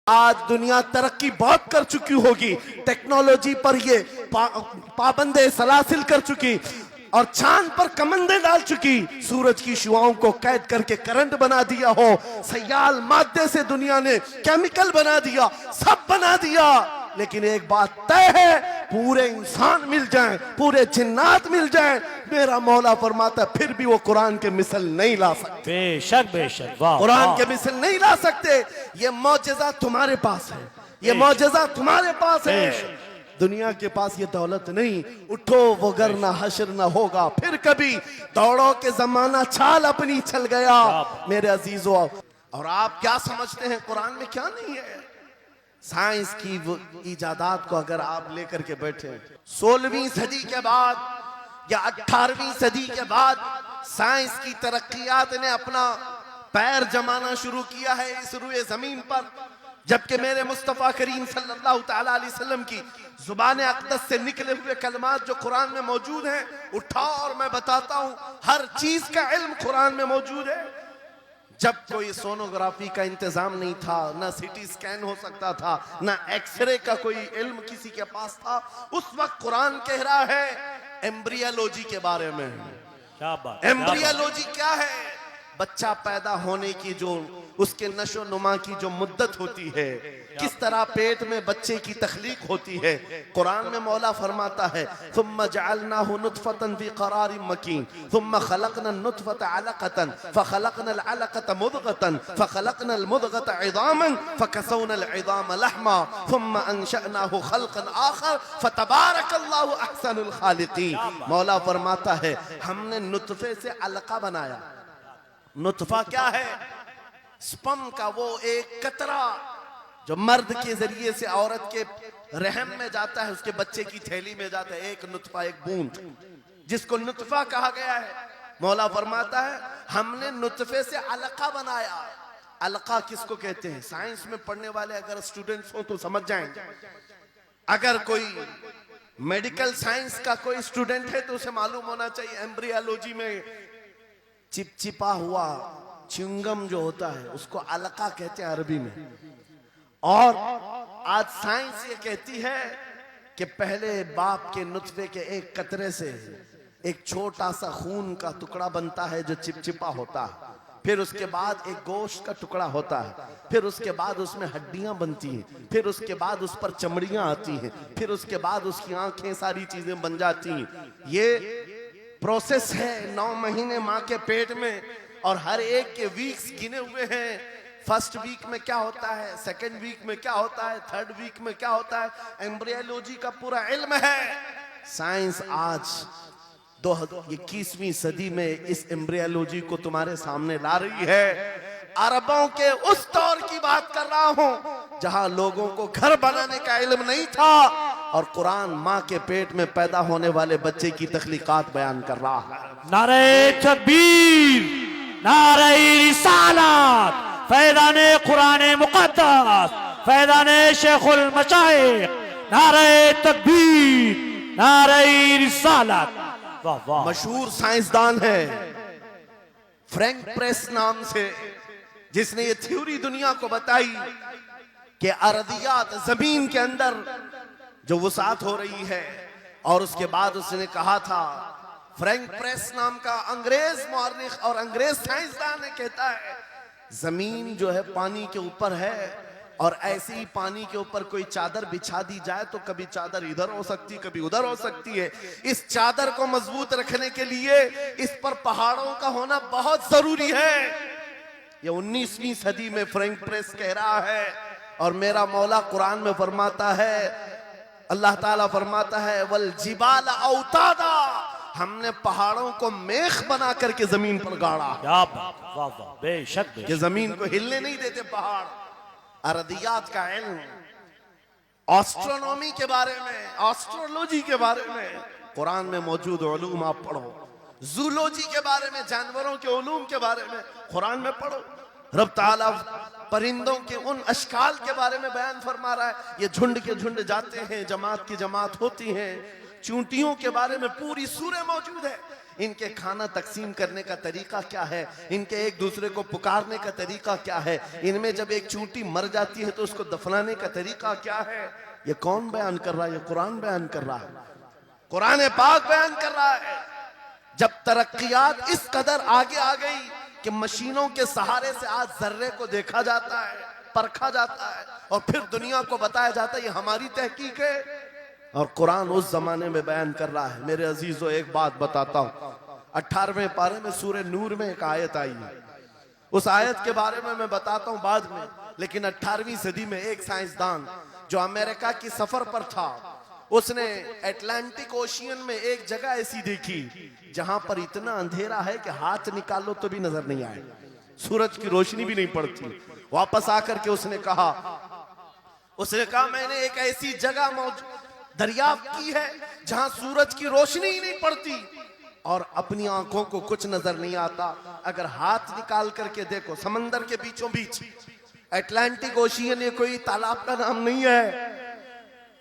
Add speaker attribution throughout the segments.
Speaker 1: आज दुनिया तरक्की बहुत कर चुकी होगी, टेक्नोलॉजी पर ये पाबंदे सलासिल कर चुकी और चांद पर कमंदे डाल चुकी, सूरज की शुआओं को कैद करके करंट बना दिया हो, सयाल मादे से दुनिया ने केमिकल बना दिया, सब बना दिया। लेकिन एक बात तय है, पूरे इंसान मिल जाएं, पूरे जिन्नात मिल जाएं, मेरा मौला फरमाता है फिर भी वो कुरान के मिसल नहीं ला सकते।
Speaker 2: बेशक बेशक, वाह,
Speaker 1: कुरान के मिसल नहीं ला सकते। ये मौजज़ा तुम्हारे पास है, ये मौजज़ा तुम्हारे पास है, दुनिया के पास ये दौलत नहीं। उठो वगरना हश्र ना होगा फिर कभी, दौड़ो के जमाना चाल अपनी चल गया मेरे अजीजों। और आप क्या समझते हैं कुरान में क्या नहीं है? साइंस की इजादात को अगर आप लेकर के बैठे 16वीं सदी के बाद या 18वीं सदी के बाद साइंस की तरक्कियात ने अपना पैर जमाना शुरू किया है इस रुए जमीन पर, जबकि मेरे मुस्तफा करीम सल्लल्लाहु तआला अलैहि वसल्लम की जुबान अक़दस से निकले हुए कलमात जो कुरान में मौजूद हैं, उठाओ और मैं बताता हूं, हर चीज का इल्म कुरान में मौजूद है। जब कोई सोनोग्राफी का इंतजाम नहीं था, ना सीटी स्कैन हो सकता था, ना एक्सरे का कोई इल्म किसी के पास था, उस वक्त कुरान कह रहा है एम्ब्रियोलॉजी के बारे में।
Speaker 2: क्या बात,
Speaker 1: एम्ब्रियोलॉजी क्या है? बच्चा पैदा होने की जो उसके नशो नुमा की जो मुद्दत होती है, किस तरह पेट में बच्चे की तख्लीक होती है, कुरान में मौला फरमाता है थुम्मा जअलनाहु नुतफतन फी क़रारिन मकीन थुम्मा खलक़ना नुतफत अलक़तन फ़खलक़ना अलक़त मुदग़तन फ़खलक़ना अलमुदग़त इज़ामन फ़कसौना अलइज़ाम लहमा थुम्मा अंशअनाहु ख़ल्क़न आख़र फ़तबारकल्लाहु अहसनुल ख़ालिक़ीन। मौला फरमाता है हमने नुतफे से अलका बनाया। नुतफा क्या है? स्पर्म का वो एक कतरा जो मर्द के जरिए से औरत के रहम में जाता है, उसके बच्चे की थैली में जाता है, एक नुतफा, एक बूंद, जिसको नुतफा कहा गया है। मौला फरमाता है हमने नुतफे से अलका बनाया। अलका किसको कहते हैं? साइंस में पढ़ने वाले अगर स्टूडेंट्स हो तो समझ जाएंगे। अगर कोई मेडिकल साइंस का कोई स्टूडेंट है तो उसे मालूम होना चाहिए एम्ब्रियोलॉजी में चिपचिपा हुआ च्युइंगम जो होता है उसको अलका कहते हैं अरबी में। और आज साइंस ये कहती है कि पहले बाप के नुतफे के एक कतरे से एक छोटा सा खून का टुकड़ा बनता है जो चिपचिपा होता है, फिर उसके बाद एक गोश्त का टुकड़ा होता है, फिर उसके बाद उसमें हड्डियां बनती हैं, फिर उसके बाद उस पर चमड़ियां आती हैं, फिर उसके बाद उसकी आंखें, सारी चीजें बन जाती हैं। ये प्रोसेस है 9 महीने माँ के पेट में, और हर एक के वीक्स गिने हुए हैं। फर्स्ट वीक में क्या होता है, सेकंड वीक में क्या होता है, थर्ड वीक में क्या होता है, एम्ब्रियोलॉजी का पूरा इल्म है। साइंस आज 21वीं सदी में इस एम्ब्रियोलॉजी को तुम्हारे सामने ला रही है। अरबों के उस दौर की बात कर रहा हूं जहां लोगों को घर बनाने का इल्म नहीं था, और कुरान माँ के पेट में पैदा होने वाले बच्चे की तख्लीकात बयान कर रहा है।
Speaker 2: नारे तकबीर, नारे रिसालत, फैज़ाने कुरान मुक़द्दस, फैज़ाने शेखुल मशाइख, नारे तकबीर, नारे रिसालत। वाह वाह।
Speaker 1: मशहूर साइंसदान है फ्रैंक प्रेस नाम से, जिसने ये थ्योरी दुनिया को बताई कि अर्दियात जमीन के अंदर जो वसात हो रही है। और उसके बाद उसने कहा था, फ्रैंक प्रेस नाम का अंग्रेज मुअर्रिख और अंग्रेज साइंसदान है, कहता है जमीन जो है पानी के ऊपर है, और ऐसे ही पानी के ऊपर कोई चादर बिछा दी जाए तो कभी चादर इधर हो सकती है, कभी उधर हो सकती है। इस चादर को मजबूत रखने के लिए इस पर पहाड़ों का होना बहुत जरूरी है। ये 19वीं सदी में फ्रैंक प्रेस कह रहा है, और मेरा मौला कुरान में फरमाता है, अल्लाह ताला फरमाता है वल जिबाल औतादा, हमने पहाड़ों को मेख बना करके जमीन पर गाड़ा।
Speaker 2: क्या बात, वाह वाह, बेशक
Speaker 1: कि जमीन को हिलने नहीं देते पहाड़। अर्दियात का इल्म, एस्ट्रोनॉमी के बारे में, एस्ट्रोलॉजी के बारे में कुरान में मौजूद उलूम आप पढ़ो। जूलॉजी के बारे में, जानवरों के उलूम के बारे में कुरान में पढ़ो। रब ताला परिंदों के उन अशकाल के बारे में बयान फरमा रहा है, ये झुंड के झुंड जाते हैं, जमात की जमात होती हैं, चूंटियों के बारे में पूरी सूरह मौजूद है। इनके खाना तकसीम करने का तरीका क्या है, इनके एक दूसरे को पुकारने का तरीका क्या है, इनमें जब एक चूंटी मर जाती है तो उसको दफनाने का तरीका क्या है। ये कौन बयान कर रहा है? ये कुरान बयान कर रहा है, कुरान पाक बयान कर रहा है। जब तरक्कियात इस कदर आगे आ गई कि मशीनों के सहारे से आज जर्रे को देखा जाता है, परखा जाता है और फिर दुनिया को बताया जाता है ये हमारी तहकीक है, और कुरान उस जमाने में बयान कर रहा है। मेरे अजीजों, एक बात बताता हूं, 18वें पारे में सूरह नूर में एक आयत आई है, उस आयत के बारे में मैं बताता हूं बाद में। लेकिन 18वीं सदी में एक साइंसदान जो अमेरिका की सफर पर था, उसने अटलांटिक ओशियन में एक जगह ऐसी देखी जहां पर इतना अंधेरा है कि हाथ निकालो तो भी नजर नहीं आए, सूरज की रोशनी भी नहीं पड़ती। वापस आकर के उसने कहा मैंने एक ऐसी जगह दरियाफ्त की है जहां सूरज की रोशनी ही नहीं पड़ती और अपनी आंखों को कुछ नजर नहीं आता। अगर हाथ निकाल करके देखो, समंदर के बीचों बीच अटलांटिक ओशियन, ये कोई तालाब का नाम नहीं है।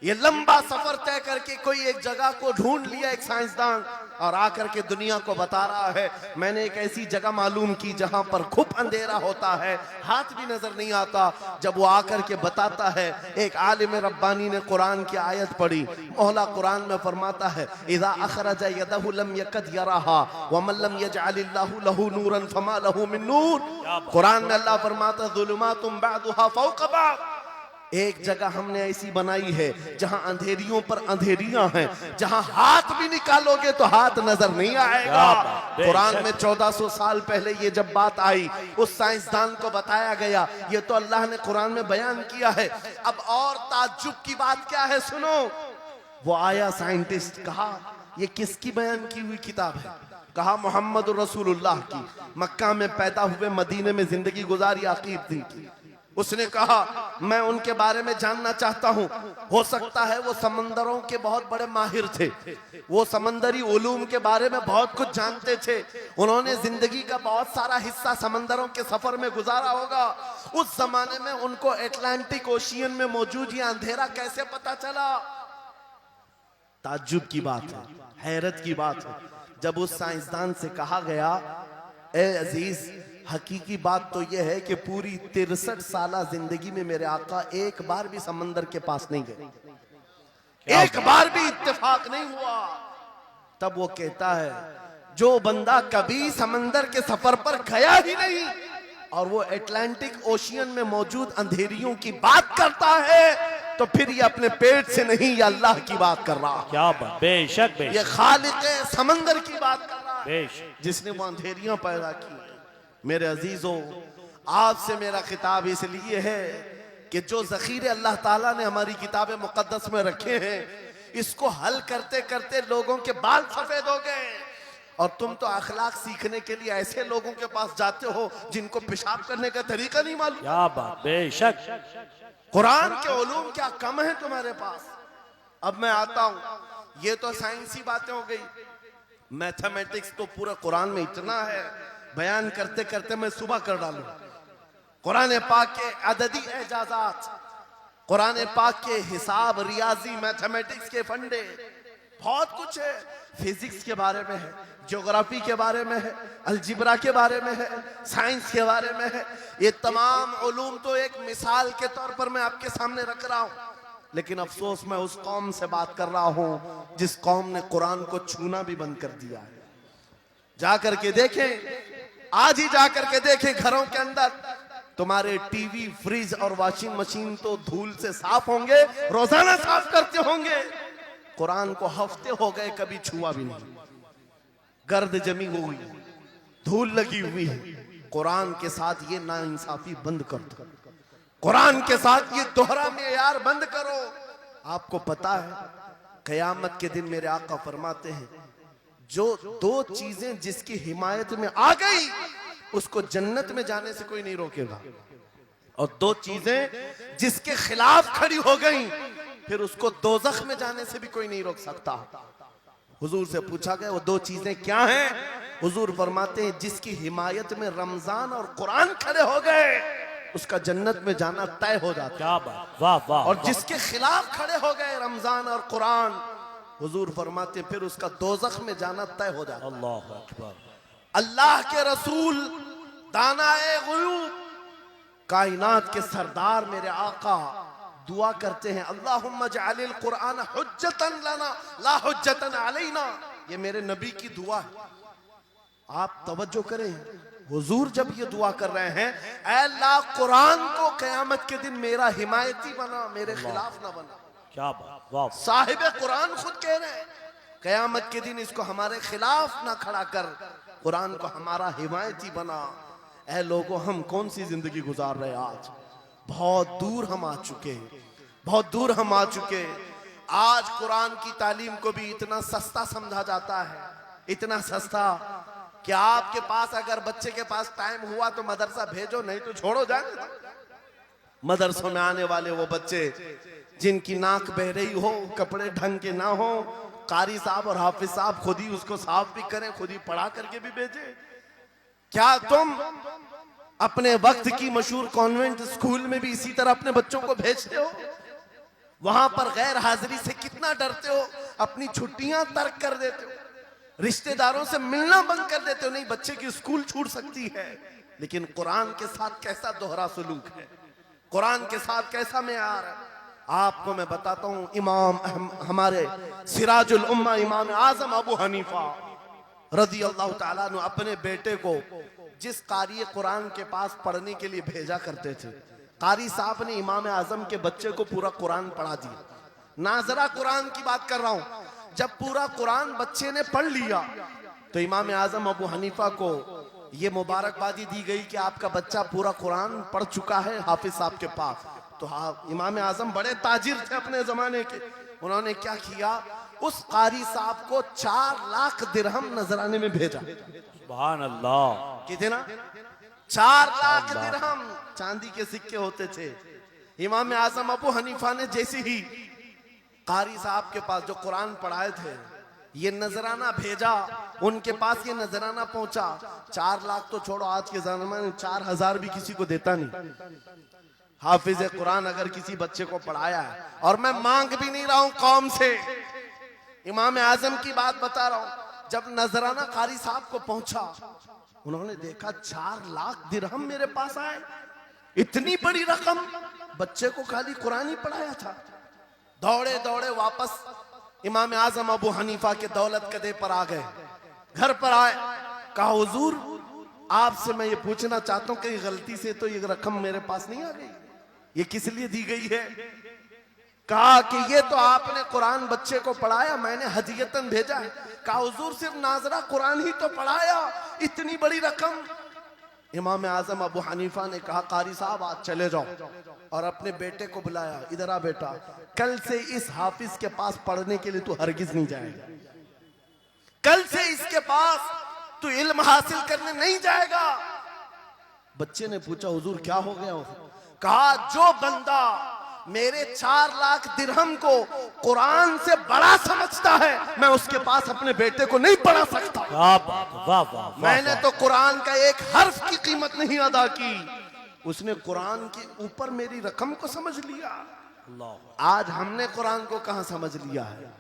Speaker 1: ये लंबा सफर तय करके कोई एक जगह को ढूंढ लिया एक साइंसदान और आकर के दुनिया को बता रहा है मैंने एक ऐसी जगह मालूम की जहां पर खूब अंधेरा होता है, हाथ भी नजर नहीं आता। जब वो आकर के बताता है, एक आलिम रब्बानी ने कुरान की आयत पढ़ी, मौला कुरान में फरमाता है इज़ा अखरजा यदहु लम यकद यराहा व मन लम यजअलिल्लाहु लहू नूरन फमा लहू मिन नूर। कुरान में अल्लाह फरमाता ज़ुलुमातुम बअदुहा फौक़ बअद। एक जगह हमने ऐसी बनाई है जहां अंधेरियों पर अंधेरियां हैं, जहां हाथ भी निकालोगे तो हाथ नजर नहीं आएगा। कुरान में 1400 साल पहले ये जब बात आई, उस साइंसदान को बताया गया, ये तो अल्लाह ने कुरान में बयान किया है। अब और ताज्जुब की बात क्या है, सुनो। वो आया साइंटिस्ट, कहा ये किसकी बयान की हुई किताब है? कहा मोहम्मद रसूलुल्लाह की, मक्का में पैदा हुए, मदीने में जिंदगी गुजारी, आखिर दिन की। उसने कहा मैं उनके बारे में जानना चाहता हूं, हो सकता है वो समंदरों के बहुत बड़े माहिर थे, वो समंदरी उलूम के बारे में बहुत कुछ जानते थे, उन्होंने जिंदगी का बहुत सारा हिस्सा समंदरों के सफर में गुजारा होगा। उस जमाने में उनको अटलांटिक ओशियन में मौजूद ये अंधेरा कैसे पता चला? ताज्जुब की बात है, हैरत की बात है। जब उस साइंसदान से कहा गया, ए अजीज, हकीकी बात तो यह है कि पूरी 63 साला जिंदगी में मेरे आका एक बार भी समंदर के पास नहीं गए, एक बार भी इत्तेफाक नहीं हुआ। तब वो कहता है जो बंदा कभी समंदर के सफर पर गया ही नहीं और वो अटलांटिक ओशियन में मौजूद अंधेरियों की बात करता है, तो फिर ये अपने पेट से नहीं, ये अल्लाह की बात कर रहा है।
Speaker 2: क्या बात, बेशक
Speaker 1: ये खालिक समंदर की बात कर रहा है,
Speaker 2: बेशक,
Speaker 1: जिसने वो अंधेरियां पैदा की। मेरे अजीजों, आपसे मेरा खिताब इसलिए है कि जो ज़ख़ीरे अल्लाह ताला ने हमारी किताब मुक़द्दस में रखे हैं, इसको हल करते करते लोगों के बाल सफेद हो गए और तुम तो अखलाक सीखने के लिए ऐसे लोगों के पास जाते हो जिनको पेशाब करने का तरीका नहीं मालूम।
Speaker 2: क्या बात, बेशक।
Speaker 1: कुरान के उलूम क्या कम है तुम्हारे पास? अब मैं आता हूं, ये तो साइंसी बातें हो गई, मैथमेटिक्स तो पूरा कुरान में इतना है, बयान करते करते मैं सुबह कर डालूं। कुरान पाक के अददी एजाजात, कुरान पाक के हिसाब, रियाजी, मैथमेटिक्स के फंडे, बहुत कुछ है। फिजिक्स के बारे में है, ज्योग्राफी के बारे में है, अलजिब्रा के बारे में है, साइंस के बारे में है। ये तमाम उलूम तो एक मिसाल के तौर पर मैं आपके सामने रख रहा हूं, लेकिन अफसोस मैं उस कौम से बात कर रहा हूं जिस कौम ने कुरान को छूना भी बंद कर दिया है। जाकर के देखें, आज ही जाकर के देखें, घरों के अंदर तुम्हारे टीवी, फ्रिज और वॉशिंग मशीन तो धूल से साफ होंगे, रोजाना साफ करते होंगे। कुरान को हफ्ते हो गए कभी छुआ भी नहीं, गर्द जमी हुई, धूल लगी हुई है। कुरान के साथ ये नाइंसाफी बंद कर दो, कुरान के साथ ये दोहरा मेयार बंद करो। आपको पता है कयामत के दिन मेरे आका फरमाते हैं, जो दो चीजें जिसकी हिमायत में आ गई उसको जन्नत में जाने से कोई नहीं रोकेगा, और दो चीजें जिसके खिलाफ खड़ी हो गई फिर उसको दोज़ख में जाने से भी कोई नहीं रोक सकता। हुजूर से पूछा गया वो दो चीजें क्या हैं? हुजूर फरमाते हैं जिसकी हिमायत में रमजान और कुरान खड़े हो गए उसका जन्नत में जाना तय हो जाता है।
Speaker 2: क्या बात, वाह वाह।
Speaker 1: और जिसके खिलाफ खड़े हो गए रमजान और कुरान, हुजूर फरमाते फिर उसका दोज़ख में जाना तय हो जाता।
Speaker 2: अल्लाह अकबर।
Speaker 1: अल्लाह के रसूल दानाए ग़ुयूब कायनात के सरदार मेरे आका दुआ करते हैं, अल्लाहुम्मा जअलिल कुरान हुज्जतन लना ला हुज्जतन अलैना। ये मेरे नबी की दुआ है। आप तवज्जो करें, हुजूर जब ये दुआ कर रहे हैं, ऐ अल्लाह कुरान को क़यामत के दिन मेरा हिमायती बना, मेरे खिलाफ ना बना।
Speaker 2: क्या बात, वाह।
Speaker 1: साहिब कुरान खुद कह रहे हैं क़यामत के दिन इसको हमारे खिलाफ ना खड़ा कर, कुरान को हमारा हिमायती बना। ऐ लोगों, हम कौन सी जिंदगी गुजार रहे हैं आज? बहुत दूर हम आ चुके हैं, बहुत दूर हम आ चुके हैं। आज कुरान की तालीम को भी इतना सस्ता समझा जाता है, इतना सस्ता कि आपके पास अगर बच्चे के पास टाइम हुआ तो मदरसा भेजो, नहीं तो छोड़ो जाने दो। मदरसों में आने वाले वो बच्चे जिनकी नाक बह रही हो, कपड़े ढंग के ना हो, कारी साहब और हाफिज साहब खुद ही उसको साफ भी करें, खुद ही पढ़ा करके भी भेजे। क्या तुम अपने वक्त की मशहूर कॉन्वेंट स्कूल में भी इसी तरह अपने बच्चों को भेजते हो? वहां पर गैर हाजिरी से कितना डरते हो, अपनी छुट्टियां तर्क कर देते हो, रिश्तेदारों से मिलना बंद कर देते हो। नहीं, बच्चे की स्कूल छूट सकती है, लेकिन कुरान के साथ कैसा दोहरा सलूक है, कुरान के साथ कैसा मेयार है। आपको मैं बताता हूं, इमाम हमारे सिराजुल उम्मा इमाम आजम अबू हनीफा रज़ी अल्लाह ताला अन्हु अपने बेटे को जिस कारी कुरान के पास पढ़ने के लिए भेजा करते थे, कारी साहब ने इमाम आजम के बच्चे को पूरा कुरान पढ़ा दिया। नाजरा कुरान की बात कर रहा हूं। जब पूरा कुरान बच्चे ने पढ़ लिया तो इमाम आजम अबू हनीफा को ये मुबारकबादी दी गई कि आपका बच्चा पूरा कुरान पढ़ चुका है हाफिज साहब के पास। तो हाँ, इमाम आजम बड़े ताजिर थे अपने जमाने के। उन्होंने क्या किया, उस कारी साहब को 4 लाख दिरहम नजराने में भेजा।
Speaker 2: सुभान अल्लाह।
Speaker 1: कितना? 4 लाख दिरहम चांदी के सिक्के होते थे। इमाम आजम अबू हनीफा ने जैसे ही कारी साहब के पास जो कुरान पढ़ाए थे ये नजराना भेजा, उनके पास ये नजराना पहुंचा। 4 लाख तो छोड़ो, आज के जमाने में 4000 भी किसी को देता नहीं। हाफिज कुरान अगर किसी बच्चे को पढ़ाया है, और मैं मांग भी नहीं रहा हूं कौम से, इमाम आजम की बात बता रहा हूं। जब नजराना कारी साहब को पहुंचा, उन्होंने देखा 4 लाख दिरहम मेरे पास आए, इतनी बड़ी रकम, बच्चे को खाली कुरान ही पढ़ाया था। दौड़े दौड़े वापस इमाम आजम अबू हनीफा के दौलत कदे पर आ गए। घर पर आए, कहा हुजूर आपसे मैं ये पूछना चाहता हूं कि गलती से तो ये रकम मेरे पास नहीं आ गई, ये किस लिए दी गई है? कहा कि ये तो आपने कुरान बच्चे को पढ़ाया, मैंने हदियतन भेजा है। कहा हुजूर सिर्फ नाजरा कुरान ही तो पढ़ाया, इतनी बड़ी रकम? इमाम आजम अबू हनीफा ने कहा कारी साहब आज चले जाओ, और अपने बेटे को बुलाया, इधर आ बेटा, कल से इस हाफिज के पास पढ़ने के लिए तू हरगिज नहीं जाएगा, कल से इसके पास तू इल्म हासिल करने नहीं जाएगा। बच्चे ने पूछा हुजूर क्या हो गया? कहा जो बंदा मेरे 4 लाख दिरहम को कुरान से बड़ा समझता है, मैं उसके पास अपने बेटे को नहीं पढ़ा सकता।
Speaker 2: वाह वाह वाह।
Speaker 1: मैंने तो कुरान का एक हर्फ की कीमत नहीं अदा की, उसने कुरान के ऊपर मेरी रकम को समझ लिया। आज हमने कुरान को कहां समझ लिया है?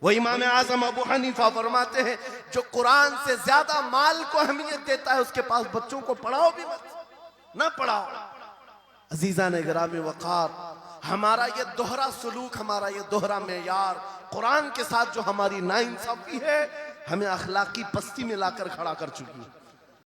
Speaker 1: वो इमाम आजम अबू हनीफा फरमाते हैं जो कुरान से ज्यादा माल को अहमियत देता है उसके पास बच्चों को पढ़ाओ भी मत, ना पढ़ाओ। अजीजा ने गिरामी वकार, हमारा ये दोहरा सलूक, हमारा ये दोहरा मेयार कुरान के साथ जो हमारी नाइंसाफी है, हमें अखलाकी पस्ती में लाकर खड़ा कर चुकी है।